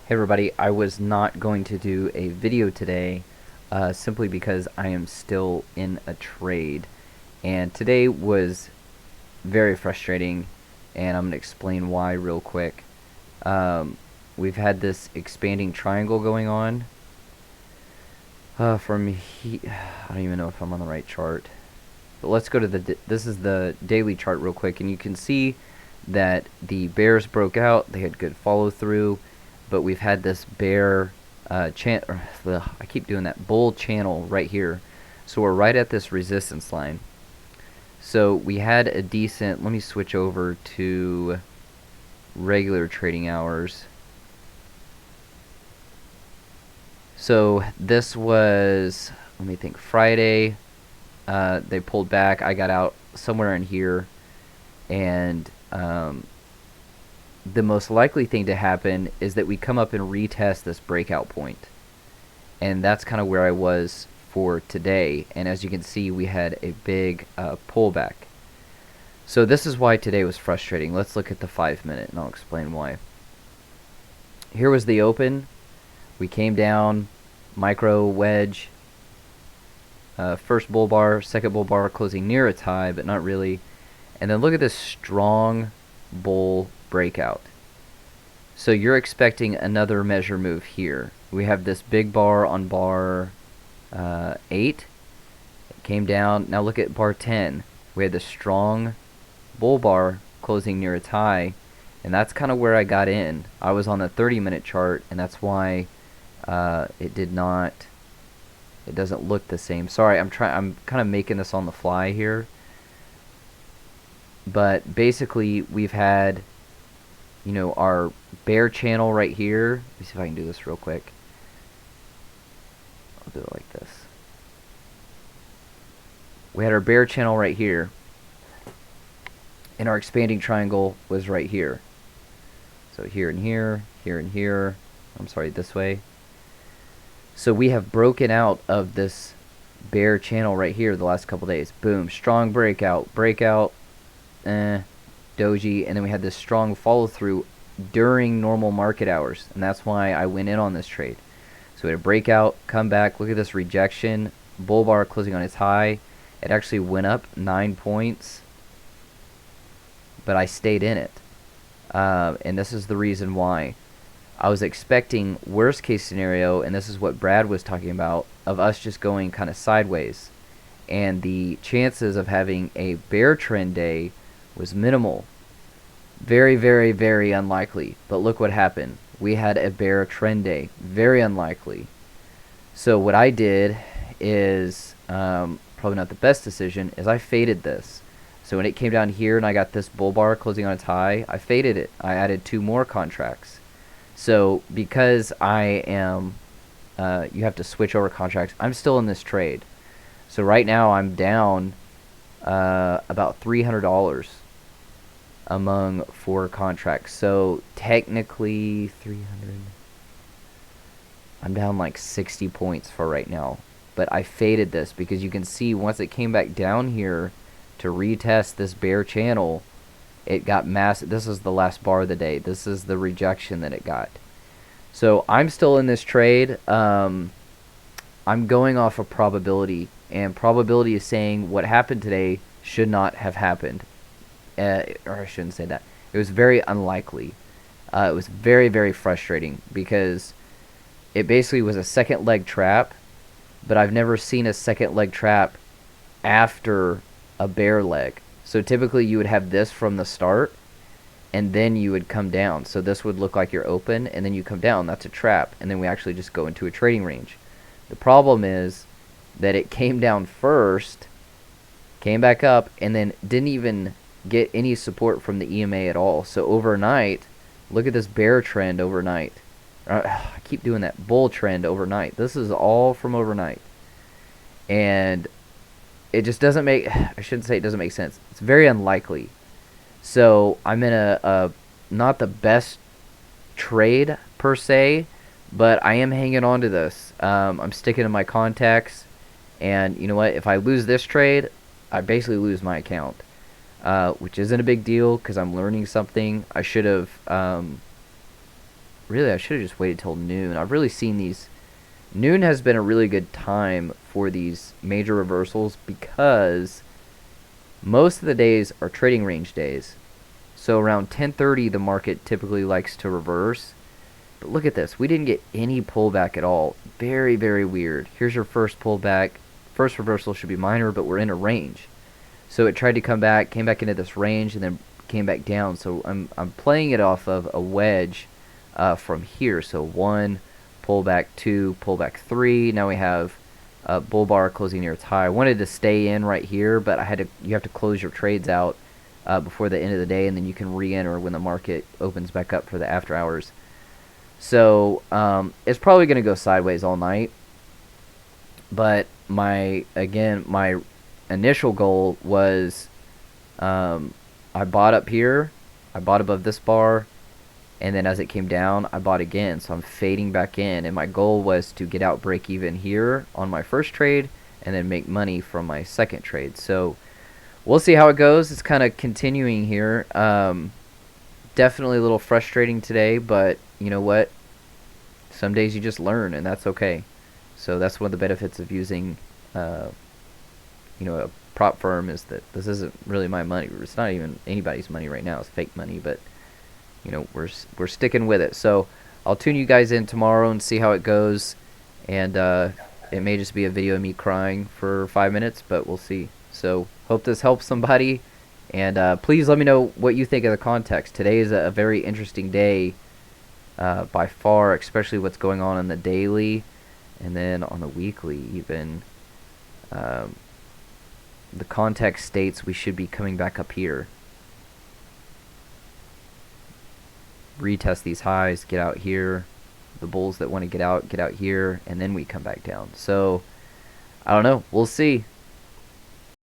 Hey everybody, I was not going to do a video today simply because I am still in a trade. And today was very frustrating, and I'm going to explain why real quick. We've had this expanding triangle going on. I don't even know if I'm on the right chart. But let's go to this is the daily chart real quick, and you can see that the bears broke out. They had good follow through, but we've had this bear I keep doing that, bull channel right here. So we're right at this resistance line. So we had a decent, let me switch over to regular trading hours. So this was, let me think, Friday. They pulled back. I got out somewhere in here, and the most likely thing to happen is that we come up and retest this breakout point. And that's kind of where I was for today. And as you can see, we had a big pullback. So this is why today was frustrating. Let's look at the 5-minute, and I'll explain why. Here was the open. We came down, micro wedge, first bull bar, second bull bar, closing near its high, but not really. And then look at this strong bull breakout. So you're expecting another measure move here. We have this big bar on bar 8. It came down. Now look at bar 10. We had this strong bull bar closing near its high, and that's kind of where I got in. I was on the 30-minute chart, and that's why it doesn't look the same. Sorry, I'm kind of making this on the fly here. But basically, we've had, our bear channel right here. Let me see if I can do this real quick. I'll do it like this. We had our bear channel right here, and our expanding triangle was right here. So here and here, here and here. I'm sorry, this way. So we have broken out of this bear channel right here the last couple days. Boom, strong breakout, doji, and then we had this strong follow through during normal market hours, and that's why I went in on this trade. So we had a breakout, come back, look at this rejection, bull bar closing on its high. It actually went up 9 points, but I stayed in it, and this is the reason why. I was expecting worst case scenario, and this is what Brad was talking about, of us just going kind of sideways, and the chances of having a bear trend day was minimal. Very, very, very unlikely. But look what happened. We had a bear trend day. Very unlikely. So what I did is, probably not the best decision, is I faded this. So when it came down here and I got this bull bar closing on its high, I faded it. I added 2 more contracts. So because I am, you have to switch over contracts, I'm still in this trade. So right now I'm down about $300 among 4 contracts. So technically 300. I'm down like 60 points for right now. But I faded this because you can see once it came back down here to retest this bear channel, it got massive. This is the last bar of the day. This is the rejection that it got. So I'm still in this trade. I'm going off of probability, and probability is saying what happened today should not have happened. Or I shouldn't say that. It was very unlikely. It was very, very frustrating because it basically was a second leg trap, but I've never seen a second leg trap after a bear leg. So typically you would have this from the start, and then you would come down. So this would look like you're open, and then you come down. That's a trap, and then we actually just go into a trading range. The problem is that it came down first, came back up, and then didn't even get any support from the EMA at all. So overnight, look at this bear trend overnight. I keep doing that, bull trend overnight. This is all from overnight. And it just doesn't make, I shouldn't say it doesn't make sense. It's very unlikely. So I'm in a not the best trade per se, but I am hanging on to this. I'm sticking to my contacts, and you know what? If I lose this trade, I basically lose my account, which isn't a big deal because I'm learning something. I should have really, I should have just waited till noon. I've really seen these. Noon has been a really good time for these major reversals because most of the days are trading range days. So around 10:30, the market typically likes to reverse. But look at this. We didn't get any pullback at all. Very, very weird. Here's your first pullback. First reversal should be minor, but we're in a range. So it tried to come back, came back into this range, and then came back down. So I'm playing it off of a wedge from here. So 1, pullback 2, pullback 3. Now we have bull bar closing near its high. I wanted to stay in right here, but you have to close your trades out before the end of the day, and then you can re-enter when the market opens back up for the after hours. So it's probably going to go sideways all night. But my initial goal was I bought up here, I bought above this bar, and then as it came down, I bought again. So I'm fading back in, and my goal was to get out break even here on my first trade and then make money from my second trade. So we'll see how it goes. It's kind of continuing here. Definitely a little frustrating today, but you know what? Some days you just learn, and that's okay. So that's one of the benefits of using, a prop firm, is that this isn't really my money. It's not even anybody's money right now. It's fake money, but we're sticking with it. So I'll tune you guys in tomorrow and see how it goes. And it may just be a video of me crying for 5 minutes, but we'll see. So hope this helps somebody. And please let me know what you think of the context. Today is a very interesting day by far, especially what's going on the daily and then on the weekly even. The context states we should be coming back up here. Retest these highs, get out here. The bulls that want to get out here, and then we come back down. So, I don't know. We'll see.